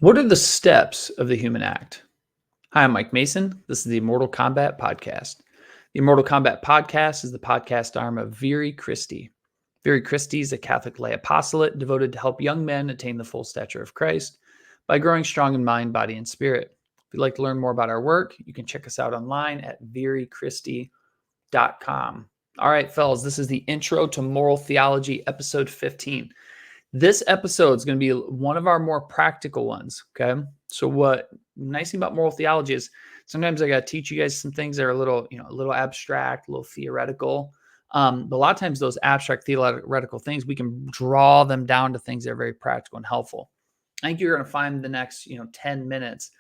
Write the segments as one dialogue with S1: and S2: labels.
S1: What are the steps of the human act? Hi, I'm Mike Mason. This is the Immortal Combat Podcast. The Immortal Combat Podcast is the podcast arm of Viri Christi. Viri Christi is a Catholic lay apostolate devoted to help young men attain the full stature of Christ by growing strong in mind, body, and spirit. If you'd like to learn more about our work, you can check us out online at virichristi.com. All right, fellas, this is the Intro to Moral Theology, episode 15. This episode is going to be one of our more practical ones, okay? So what nice thing about moral theology is sometimes I got to teach you guys some things that are a little abstract, a little theoretical. But a lot of times those abstract theoretical things, we can draw them down to things that are very practical and helpful. I think you're going to find the next, 10 minutes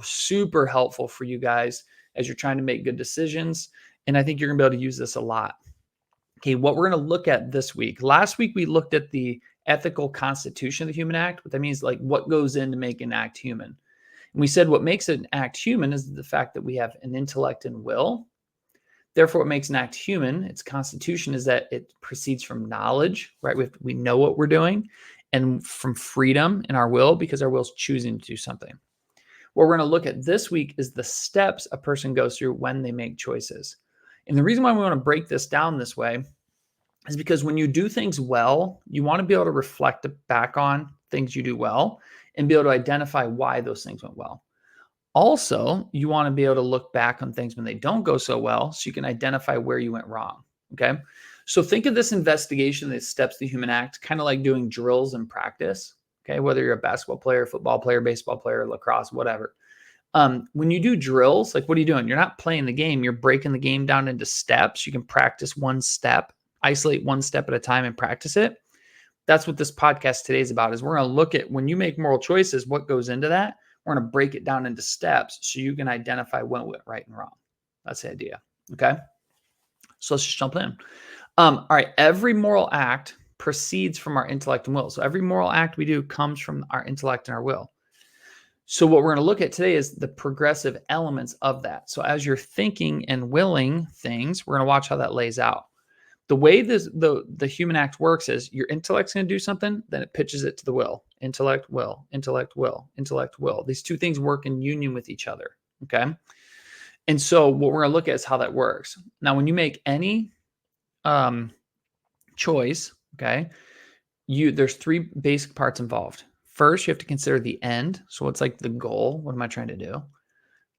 S1: super helpful for you guys as you're trying to make good decisions. And I think you're going to be able to use this a lot. Okay, what we're going to look at this week. Last week, we looked at the ethical constitution of the human act. What that means, like what goes in to make an act human. And we said what makes an act human is the fact that we have an intellect and will. Therefore, what makes an act human, its constitution, is that it proceeds from knowledge, right? We know what we're doing, and from freedom in our will, because our will is choosing to do something. What we're going to look at this week is the steps a person goes through when they make choices. And the reason why we want to break this down this way is because when you do things well, you want to be able to reflect back on things you do well and be able to identify why those things went well. Also, you want to be able to look back on things when they don't go so well so you can identify where you went wrong, okay? So think of this investigation, the steps of the human act, kind of like doing drills in practice, okay? Whether you're a basketball player, football player, baseball player, lacrosse, whatever. When you do drills, like what are you doing? You're not playing the game. You're breaking the game down into steps. You can practice one step, isolate one step at a time and practice it. That's what this podcast today is about, is we're going to look at when you make moral choices, what goes into that. We're going to break it down into steps so you can identify what went right and wrong. That's the idea. Okay. So let's just jump in. All right. Every moral act proceeds from our intellect and will. So every moral act we do comes from our intellect and our will. So what we're going to look at today is the progressive elements of that. So as you're thinking and willing things, we're going to watch how that lays out. The way the human act works is your intellect's going to do something, then it pitches it to the will. Intellect, will, intellect, will, intellect, will. These two things work in union with each other, okay? And so what we're going to look at is how that works. Now, when you make any choice, okay, there's three basic parts involved. First, you have to consider the end. So what's like the goal? What am I trying to do?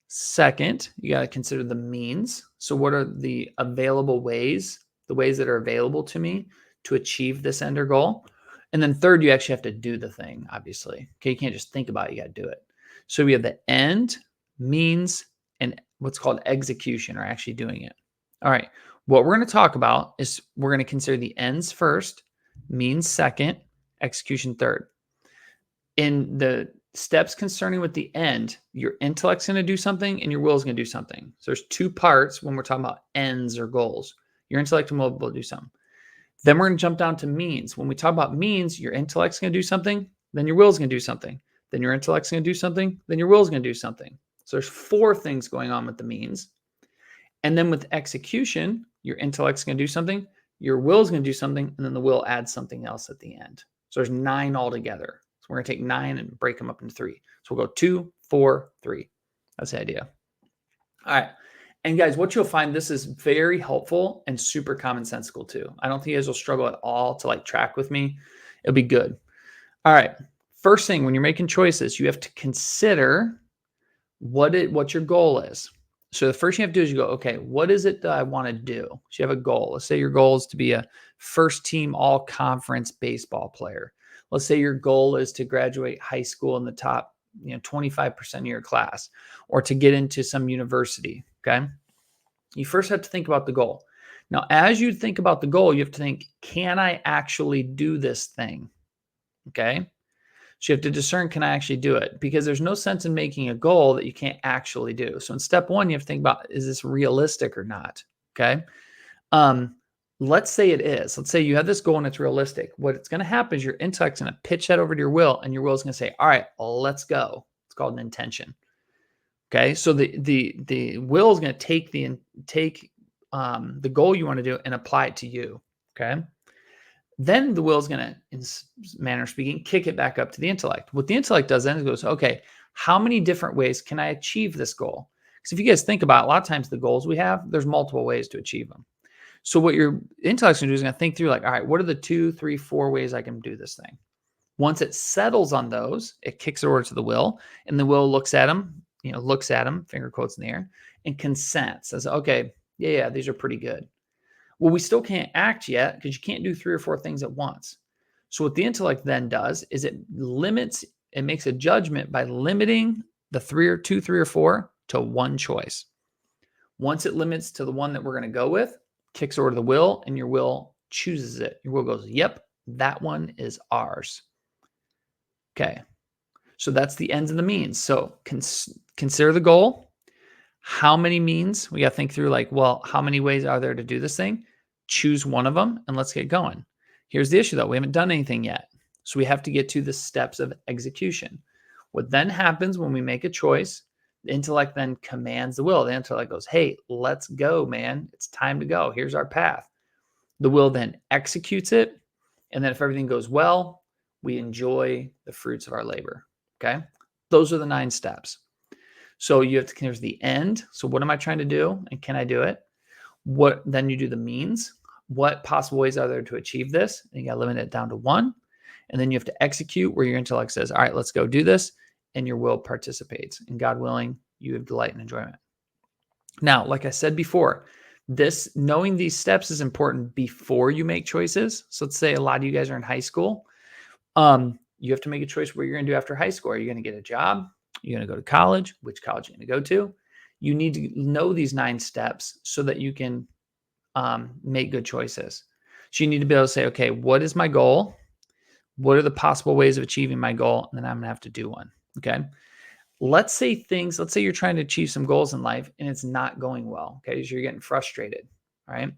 S1: Second, you got to consider the means. So what are the available ways, the ways that are available to me to achieve this end or goal? And then third, you actually have to do the thing, obviously. Okay, you can't just think about it, you got to do it. So we have the end, means, and what's called execution, or actually doing it. All right, what we're going to talk about is we're going to consider the ends first, means second, execution third. In the steps concerning with the end, your intellect's going to do something and your will is going to do something. So there's two parts when we're talking about ends or goals. Your intellect and will do something. Then we're going to jump down to means. When we talk about means, your intellect's going to do something, then your will is going to do something. Then your intellect's going to do something, then your will is going to do something. So there's four things going on with the means. And then with execution, your intellect's going to do something, your will is going to do something, and then the will adds something else at the end. So there's 9 altogether. So we're going to take 9 and break them up into 3. So we'll go 2, 4, 3. That's the idea. All right. And guys, what you'll find, this is very helpful and super commonsensical too. I don't think you guys will struggle at all to like track with me. It'll be good. All right. First thing, when you're making choices, you have to consider what your goal is. So the first thing you have to do is you go, okay, what is it that I want to do? So you have a goal. Let's say your goal is to be a first team all conference baseball player. Let's say your goal is to graduate high school in the top 25% of your class, or to get into some university. Okay. You first have to think about the goal. Now, as you think about the goal, you have to think, can I actually do this thing? Okay. So you have to discern, can I actually do it? Because there's no sense in making a goal that you can't actually do. So in step 1, you have to think about, is this realistic or not? Okay. Let's say it is. Let's say you have this goal and it's realistic. What it's going to happen is your intellect's going to pitch that over to your will, and your will is going to say, all right, let's go. It's called an intention. Okay. So the will is going to take the goal you want to do and apply it to you. Okay. Then the will is going to, in manner of speaking, kick it back up to the intellect. What the intellect does then is goes, okay, how many different ways can I achieve this goal? Because if you guys think about it, a lot of times the goals we have, there's multiple ways to achieve them. So what your intellect's going to do is going to think through like, all right, what are the 2, 3, 4 ways I can do this thing? Once it settles on those, it kicks it over to the will, and the will looks at them, finger quotes in the air, and consents, says, okay, yeah, these are pretty good. Well, we still can't act yet because you can't do 3 or 4 things at once. So what the intellect then does is it makes a judgment by limiting the 2, 3, or 4 to one choice. Once it limits to the one that we're going to go with, kicks over to the will, and your will chooses it. Your will goes, yep, that one is ours. Okay, so that's the ends and the means. So consider the goal. How many means? We got to think through like, well, how many ways are there to do this thing? Choose one of them and let's get going. Here's the issue though. We haven't done anything yet. So we have to get to the steps of execution. What then happens when we make a choice, the intellect then commands the will. The intellect goes, hey, let's go, man. It's time to go. Here's our path. The will then executes it. And then if everything goes well, we enjoy the fruits of our labor. Okay. Those are the 9 steps. So you have to consider the end. So what am I trying to do? And can I do it? Then you do the means. What possible ways are there to achieve this? And you got to limit it down to 1. And then you have to execute where your intellect says, all right, let's go do this. And your will participates. And God willing, you have delight and enjoyment. Now, like I said before, knowing these steps is important before you make choices. So let's say a lot of you guys are in high school. You have to make a choice what you're going to do after high school. Are you going to get a job? You're going to go to college? Which college are you going to go to? You need to know these 9 steps so that you can make good choices. So you need to be able to say, okay, what is my goal? What are the possible ways of achieving my goal? And then I'm going to have to do one. Okay. Let's say you're trying to achieve some goals in life and it's not going well. Okay. So you're getting frustrated. Right.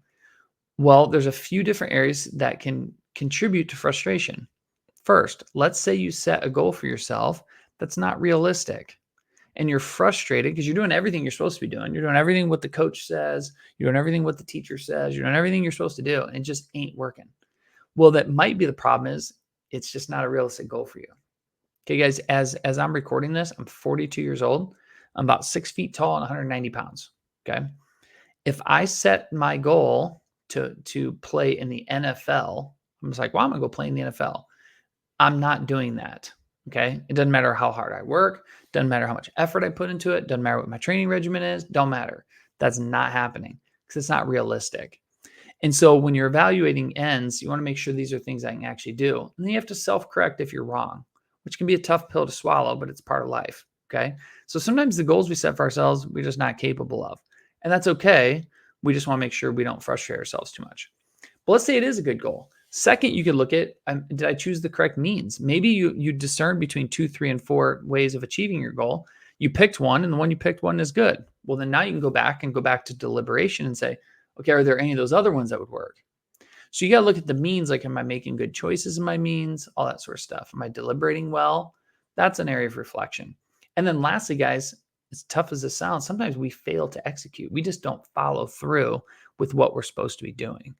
S1: Well, there's a few different areas that can contribute to frustration. First, let's say you set a goal for yourself that's not realistic and you're frustrated because you're doing everything you're supposed to be doing. You're doing everything what the coach says. You're doing everything what the teacher says. You're doing everything you're supposed to do and it just ain't working. Well, that might be the problem is it's just not a realistic goal for you. Okay, guys, as I'm recording this, I'm 42 years old. I'm about 6 feet tall and 190 pounds. Okay. If I set my goal to play in the NFL, I'm just like, well, I'm going to go play in the NFL. I'm not doing that. Okay. It doesn't matter how hard I work. Doesn't matter how much effort I put into it. Doesn't matter what my training regimen is. Don't matter. That's not happening because it's not realistic. And so when you're evaluating ends, you want to make sure these are things I can actually do. And then you have to self-correct if you're wrong, which can be a tough pill to swallow, but it's part of life. Okay. So sometimes the goals we set for ourselves, we're just not capable of. And that's okay. We just want to make sure we don't frustrate ourselves too much. But let's say it is a good goal. Second, you could look at, did I choose the correct means? Maybe you discern between 2, 3, and 4 ways of achieving your goal. You picked one and the one you picked one is good. Well, then now you can go back to deliberation and say, okay, are there any of those other ones that would work? So you got to look at the means, like, am I making good choices in my means? All that sort of stuff. Am I deliberating well? That's an area of reflection. And then lastly, guys, as tough as this sounds, sometimes we fail to execute. We just don't follow through with what we're supposed to be doing.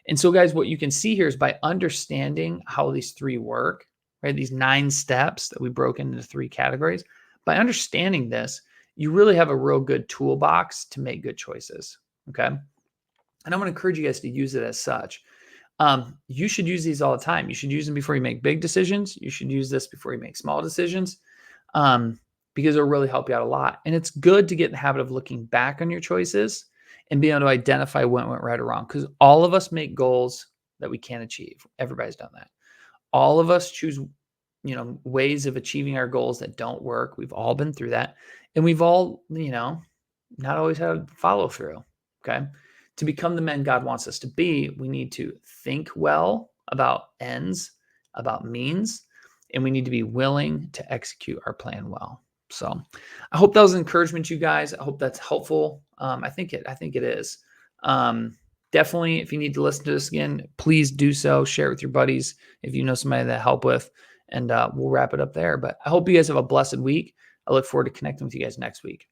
S1: And so, guys, what you can see here is by understanding how these 3 work, right? These 9 steps that we broke into 3 categories. By understanding this, you really have a real good toolbox to make good choices. Okay. And I'm going to encourage you guys to use it as such. You should use these all the time. You should use them before you make big decisions. You should use this before you make small decisions, because it'll really help you out a lot. And it's good to get in the habit of looking back on your choices and being able to identify what went right or wrong, because all of us make goals that we can't achieve. Everybody's done that. All of us choose, ways of achieving our goals that don't work. We've all been through that. And we've all, not always had to follow through. Okay. To become the men God wants us to be, we need to think well about ends, about means, and we need to be willing to execute our plan well. So I hope that was an encouragement to you guys. I hope that's helpful. I think it is. Definitely, if you need to listen to this again, please do so. Share it with your buddies if you know somebody that help with, and we'll wrap it up there. But I hope you guys have a blessed week. I look forward to connecting with you guys next week.